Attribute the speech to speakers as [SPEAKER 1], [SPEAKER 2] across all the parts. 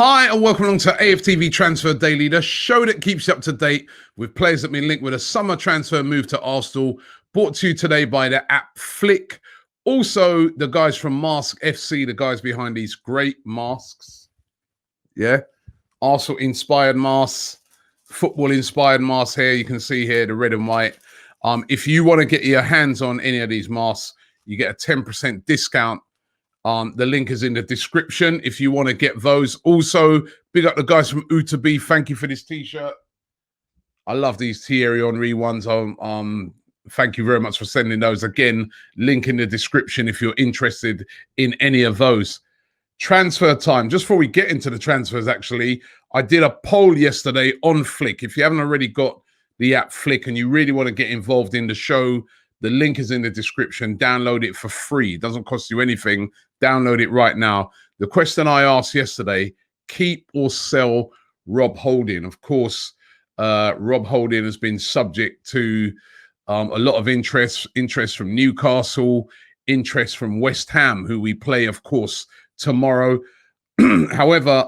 [SPEAKER 1] Hi and welcome along to AFTV Transfer Daily, the show that keeps you up to date with players that have been linked with a summer transfer move to Arsenal, brought to you today by the app Flick. Also, the guys from Mask FC, the guys behind these great masks. Yeah, Arsenal-inspired masks, football-inspired masks here. You can see here the red and white. If you want to get your hands on any of these masks, you get a 10% discount. The link is in the description if you want to get those. Also, big up the guys from U to B. Thank you for this t-shirt. I love these Thierry Henry ones. Thank you very much for sending those. Again, link in the description if you're interested in any of those. Transfer time. Just before we get into the transfers, actually, I did a poll yesterday on Flick. If you haven't already got the app Flick and you really want to get involved in the show, the link is in the description. Download it for free. It doesn't cost you anything. Download it right now. The question I asked yesterday, keep or sell Rob Holding? Of course, Rob Holding has been subject to a lot of interest from Newcastle, interest from West Ham, who we play, of course, tomorrow. However,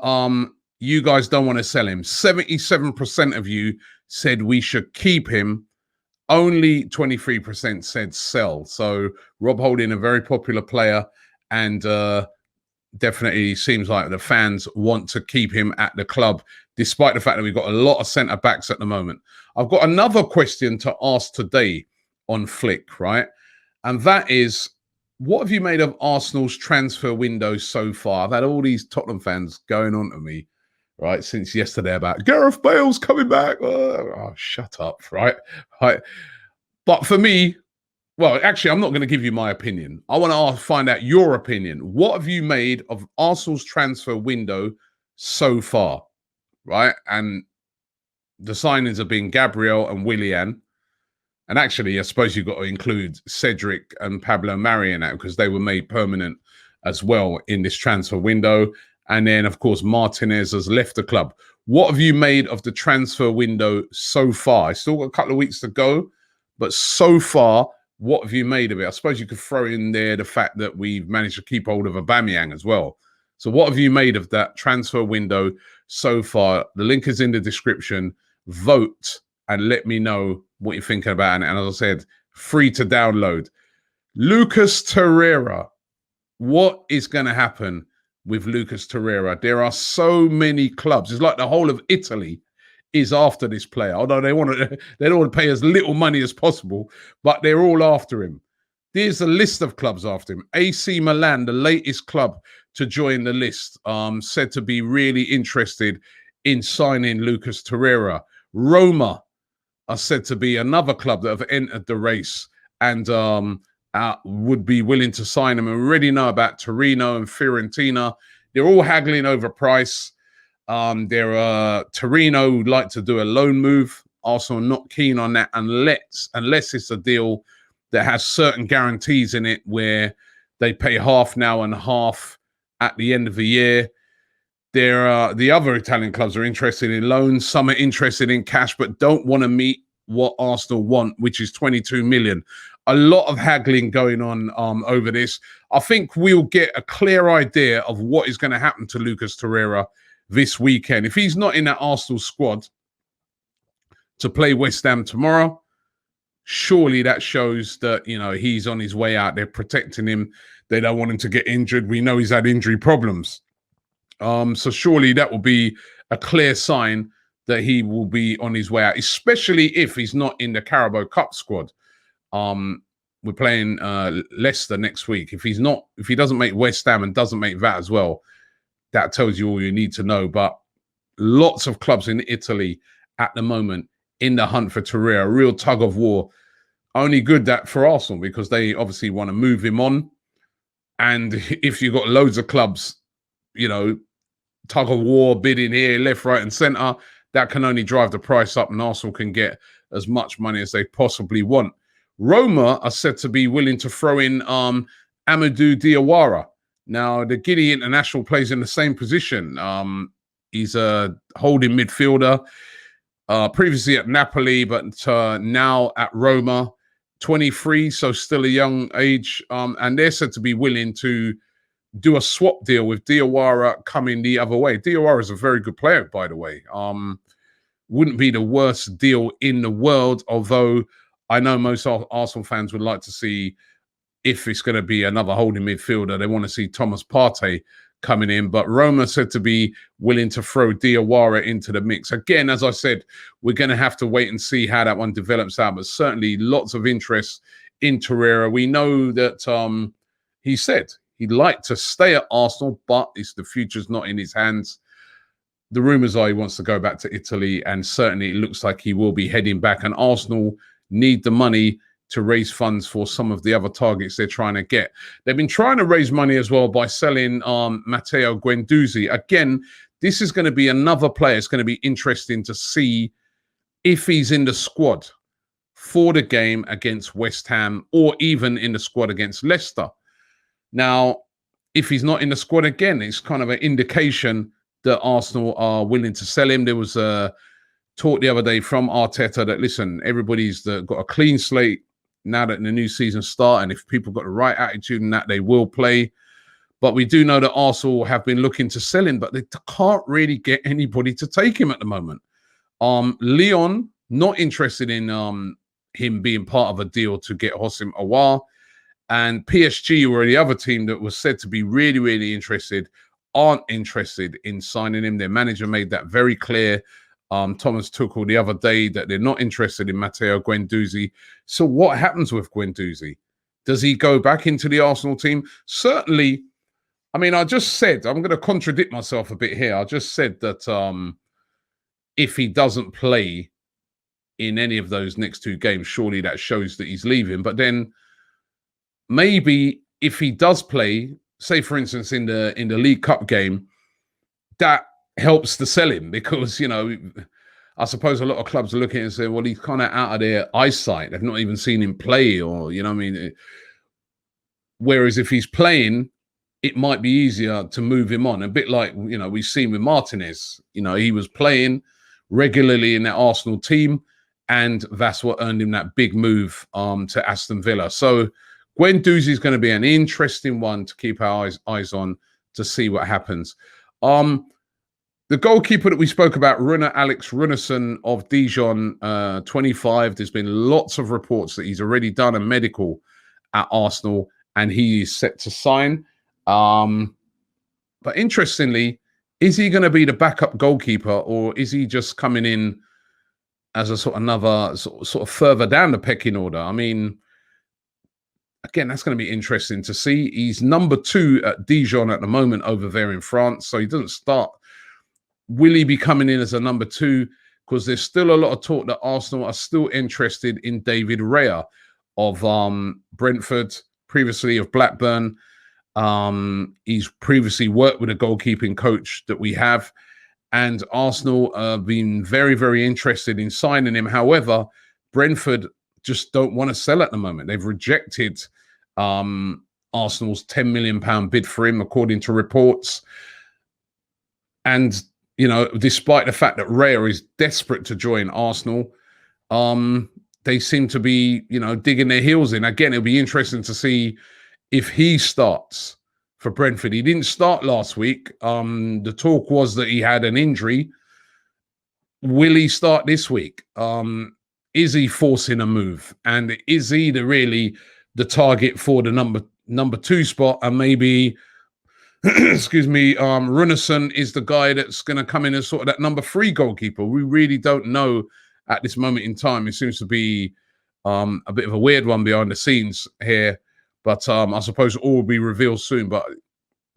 [SPEAKER 1] you guys don't want to sell him. 77% of you said we should keep him. Only 23% said sell. So Rob Holding, a very popular player, and definitely seems like the fans want to keep him at the club, despite the fact that we've got a lot of centre-backs at the moment. I've got another question to ask today on Flick, right? And that is, what have you made of Arsenal's transfer window so far? I've had all these Tottenham fans going on to me, right, since yesterday about Gareth Bale's coming back. Oh, shut up, right? But for me, well, actually, I'm not going to give you my opinion. I want to find out your opinion. What have you made of Arsenal's transfer window so far, right? And the signings have been Gabriel and Willian. And actually, I suppose you've got to include Cedric and Pablo Mari in that because they were made permanent as well in this transfer window. And then, of course, Martinez has left the club. What have you made of the transfer window so far? I still got a couple of weeks to go, but so far, what have you made of it? I suppose you could throw in there the fact that we've managed to keep hold of Aubameyang as well. So what have you made of that transfer window so far? The link is in the description. Vote and let me know what you're thinking about it. And as I said, free to download. Lucas Torreira. What is going to happen with Lucas Torreira? There are so many clubs. It's like the whole of Italy is after this player, although they don't want to pay as little money as possible, but they're all after him. There's a list of clubs after him. AC Milan, the latest club to join the list, said to be really interested in signing Lucas Torreira. Roma are said to be another club that have entered the race and would be willing to sign him. And we already know about Torino and Fiorentina. They're all haggling over price. Torino would like to do a loan move. Arsenal not keen on that unless it's a deal that has certain guarantees in it where they pay half now and half at the end of the year. The other Italian clubs are interested in loans. Some are interested in cash, but don't want to meet what Arsenal want, which is 22 million. A lot of haggling going on over this. I think we'll get a clear idea of what is going to happen to Lucas Torreira this weekend. If he's not in that Arsenal squad to play West Ham tomorrow, surely that shows that, you know, he's on his way out. They're protecting him. They don't want him to get injured. We know he's had injury problems. So surely that will be a clear sign that he will be on his way out, especially if he's not in the Carabao Cup squad. We're playing Leicester next week. If he doesn't make West Ham and doesn't make that as well, that tells you all you need to know. But lots of clubs in Italy at the moment in the hunt for Torreira, a real tug of war. Only good that for Arsenal because they obviously want to move him on. And if you've got loads of clubs, you know, tug of war, bidding here, left, right, and centre, that can only drive the price up and Arsenal can get as much money as they possibly want. Roma are said to be willing to throw in Amadou Diawara. Now, the Guinea international plays in the same position. He's a holding midfielder, previously at Napoli, but now at Roma, 23, so still a young age. And they're said to be willing to do a swap deal with Diawara coming the other way. Diawara is a very good player, by the way. Wouldn't be the worst deal in the world, although I know most Arsenal fans would like to see, if it's going to be another holding midfielder, they want to see Thomas Partey coming in. But Roma said to be willing to throw Diawara into the mix. Again, as I said, we're going to have to wait and see how that one develops out. But certainly lots of interest in Torreira. We know that he said he'd like to stay at Arsenal, but the future's not in his hands. The rumours are he wants to go back to Italy, and certainly it looks like he will be heading back. And Arsenal need the money to raise funds for some of the other targets they're trying to get. They've been trying to raise money as well by selling Matteo Guendouzi. Again, this is going to be another player. It's going to be interesting to see if he's in the squad for the game against West Ham, or even in the squad against Leicester. Now, if he's not in the squad again, it's kind of an indication that Arsenal are willing to sell him. There was a talk the other day from Arteta that, listen, everybody's got a clean slate now that the new season starts, and if people got the right attitude and that, they will play. But we do know that Arsenal have been looking to sell him, but they can't really get anybody to take him at the moment. Lyon, not interested in him being part of a deal to get Houssem Aouar. And PSG were the other team that was said to be really, really interested, aren't interested in signing him. Their manager made that very clear. Thomas Tuchel the other day that they're not interested in Matteo Guendouzi. So what happens with Guendouzi? Does he go back into the Arsenal team? Certainly. I mean, I just said, I'm going to contradict myself a bit here. I just said that if he doesn't play in any of those next two games, surely that shows that he's leaving. But then maybe if he does play, say for instance in the League Cup game, that helps to sell him, because, you know, I suppose a lot of clubs are looking at it and saying, well, he's kind of out of their eyesight. They've not even seen him play, or, you know what I mean? Whereas if he's playing, it might be easier to move him on. A bit like, you know, we've seen with Martinez. You know, he was playing regularly in that Arsenal team, and that's what earned him that big move to Aston Villa. So Guendouzi is going to be an interesting one to keep our eyes on to see what happens. The goalkeeper that we spoke about, Alex Runarsson of Dijon, 25. There's been lots of reports that he's already done a medical at Arsenal and he is set to sign. But interestingly, is he going to be the backup goalkeeper, or is he just coming in as a sort of another sort of further down the pecking order? I mean, again, that's going to be interesting to see. He's number 2 at Dijon at the moment over there in France, so he doesn't start. Will he be coming in as a number 2? Because there's still a lot of talk that Arsenal are still interested in David Raya of Brentford, previously of Blackburn. He's previously worked with a goalkeeping coach that we have, and Arsenal have been very, very interested in signing him. However, Brentford just don't want to sell at the moment. They've rejected Arsenal's £10 million bid for him, according to reports. And, you know, despite the fact that Raya is desperate to join Arsenal, they seem to be, you know, digging their heels in. Again, it'll be interesting to see if he starts for Brentford. He didn't start last week. The talk was that he had an injury. Will he start this week? Is he forcing a move? And is he really the target for the number 2 spot? And maybe, excuse me, Runarsson is the guy that's going to come in as sort of that number 3 goalkeeper. We really don't know at this moment in time. It seems to be a bit of a weird one behind the scenes here. But I suppose all will be revealed soon. But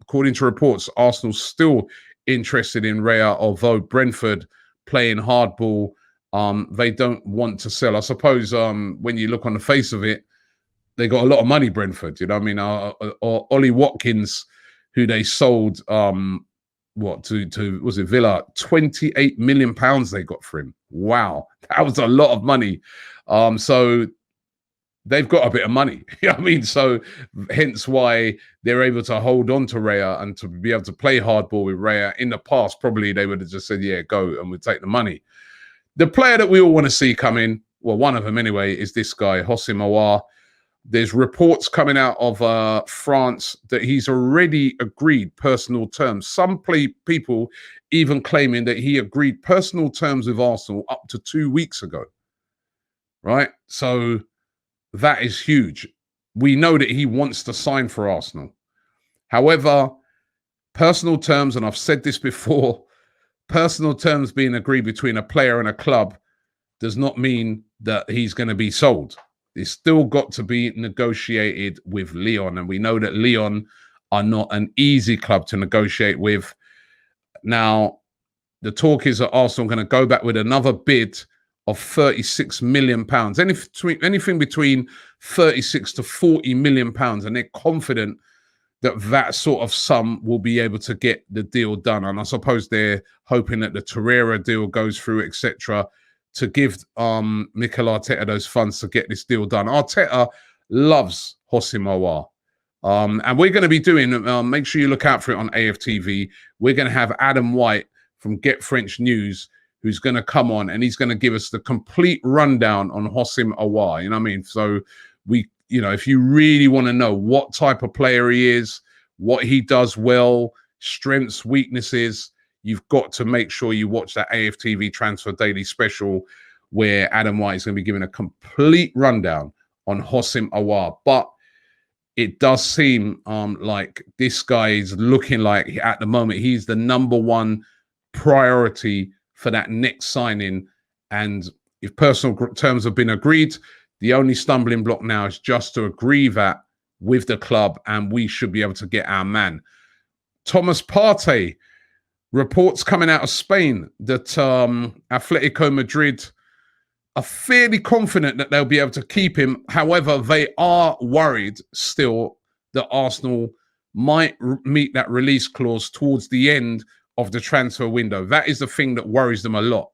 [SPEAKER 1] according to reports, Arsenal's still interested in Raya, although Brentford playing hardball, they don't want to sell. I suppose when you look on the face of it, they got a lot of money, Brentford. You know what I mean? Or Ollie Watkins, who they sold, was it Villa? £28 million they got for him. Wow. That was a lot of money. So they've got a bit of money. You know what I mean? So hence why they're able to hold on to Raya and to be able to play hardball with Raya. In the past, probably they would have just said, yeah, go, and we'll take the money. The player that we all want to see come in, well, one of them anyway, is this guy, Houssem Aouar. There's reports coming out of France that he's already agreed personal terms. Some people even claiming that he agreed personal terms with Arsenal up to 2 weeks ago. Right? So that is huge. We know that he wants to sign for Arsenal. However, personal terms, and I've said this before, personal terms being agreed between a player and a club does not mean that he's going to be sold. It's still got to be negotiated with Lyon. And we know that Lyon are not an easy club to negotiate with. Now, the talk is that Arsenal are going to go back with another bid of £36 million. Anything between 36 to 40 million pounds. And they're confident that that sort of sum will be able to get the deal done. And I suppose they're hoping that the Torreira deal goes through, etc., to give Mikel Arteta those funds to get this deal done. Arteta loves Houssem Aouar. And we're going to be doing, make sure you look out for it on AFTV. We're going to have Adam White from Get French News, who's going to come on, and he's going to give us the complete rundown on Houssem Aouar. You know what I mean? So if you really want to know what type of player he is, what he does well, strengths, weaknesses, you've got to make sure you watch that AFTV Transfer Daily special where Adam White is going to be giving a complete rundown on Houssem Aouar. But it does seem like this guy is looking like, at the moment, he's the number one priority for that next signing. And if personal terms have been agreed, the only stumbling block now is just to agree that with the club, and we should be able to get our man. Thomas Partey, reports coming out of Spain that Atletico Madrid are fairly confident that they'll be able to keep him. However, they are worried still that Arsenal might meet that release clause towards the end of the transfer window. That is the thing that worries them a lot.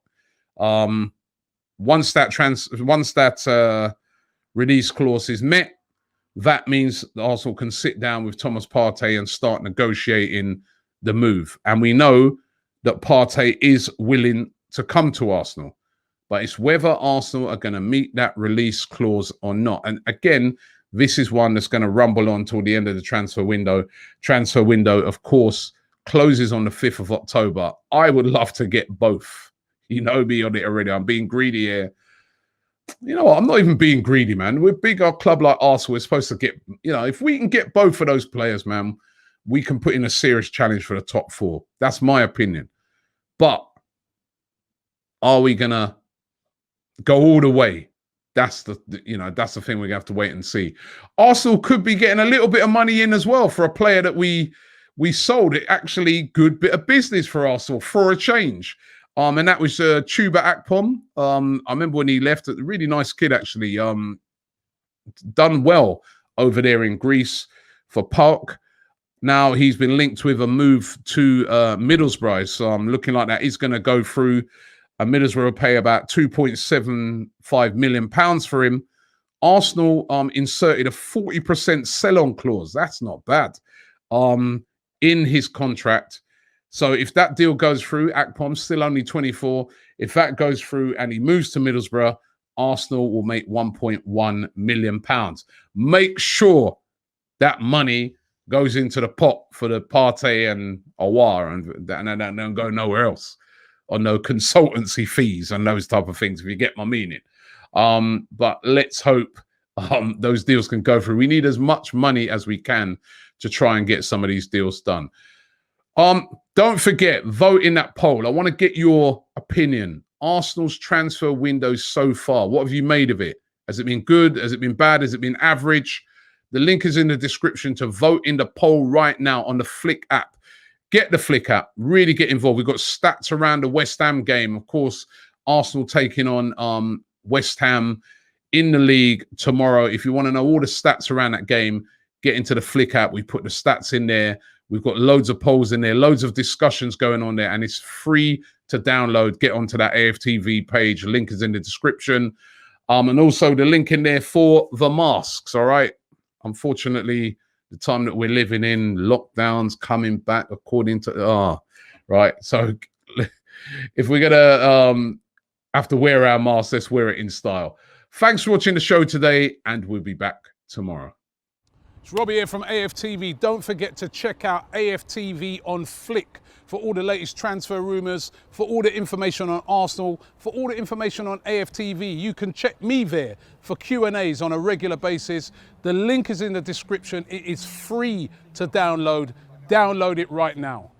[SPEAKER 1] Once that release clause is met, that means that Arsenal can sit down with Thomas Partey and start negotiating the move. And we know that Partey is willing to come to Arsenal, but it's whether Arsenal are going to meet that release clause or not. And again, this is one that's going to rumble on till the end of the transfer window. Transfer window, of course, closes on the 5th of October. I would love to get both. You know me on it already. I'm being greedy here. You know what? I'm not even being greedy, man. We're big, our club like Arsenal. We're supposed to get, if we can get both of those players, man, we can put in a serious challenge for the top 4. That's my opinion. But are we going to go all the way? That's the thing we're going to have to wait and see. Arsenal could be getting a little bit of money in as well for a player that we sold. It actually good bit of business for Arsenal for a change. And that was Chuba Akpom. I remember when he left, a really nice kid, actually, done well over there in Greece for Park. Now he's been linked with a move to Middlesbrough. So I'm looking like that is going to go through. Middlesbrough will pay about £2.75 million for him. Arsenal inserted a 40% sell-on clause. That's not bad. In his contract. So if that deal goes through, Akpom's still only 24. If that goes through and he moves to Middlesbrough, Arsenal will make £1.1 million. Make sure that money goes into the pot for the Partey and Aouar and don't go nowhere else on no consultancy fees and those type of things, if you get my meaning. But let's hope those deals can go through. We need as much money as we can to try and get some of these deals done. Don't forget, vote in that poll. I want to get your opinion. Arsenal's transfer window so far. What have you made of it? Has it been good? Has it been bad? Has it been average? The link is in the description to vote in the poll right now on the Flick app. Get the Flick app. Really get involved. We've got stats around the West Ham game. Of course, Arsenal taking on West Ham in the league tomorrow. If you want to know all the stats around that game, get into the Flick app. We put the stats in there. We've got loads of polls in there, loads of discussions going on there, and it's free to download. Get onto that AFTV page. Link is in the description. And also the link in there for the masks, all right? Unfortunately, the time that we're living in, lockdowns coming back according to... right. So if we're going to have to wear our masks, let's wear it in style. Thanks for watching the show today, and we'll be back tomorrow.
[SPEAKER 2] It's Robbie here from AFTV. Don't forget to check out AFTV on Flick for all the latest transfer rumours, for all the information on Arsenal, for all the information on AFTV. You can check me there for Q&As on a regular basis. The link is in the description. It is free to download. Download it right now.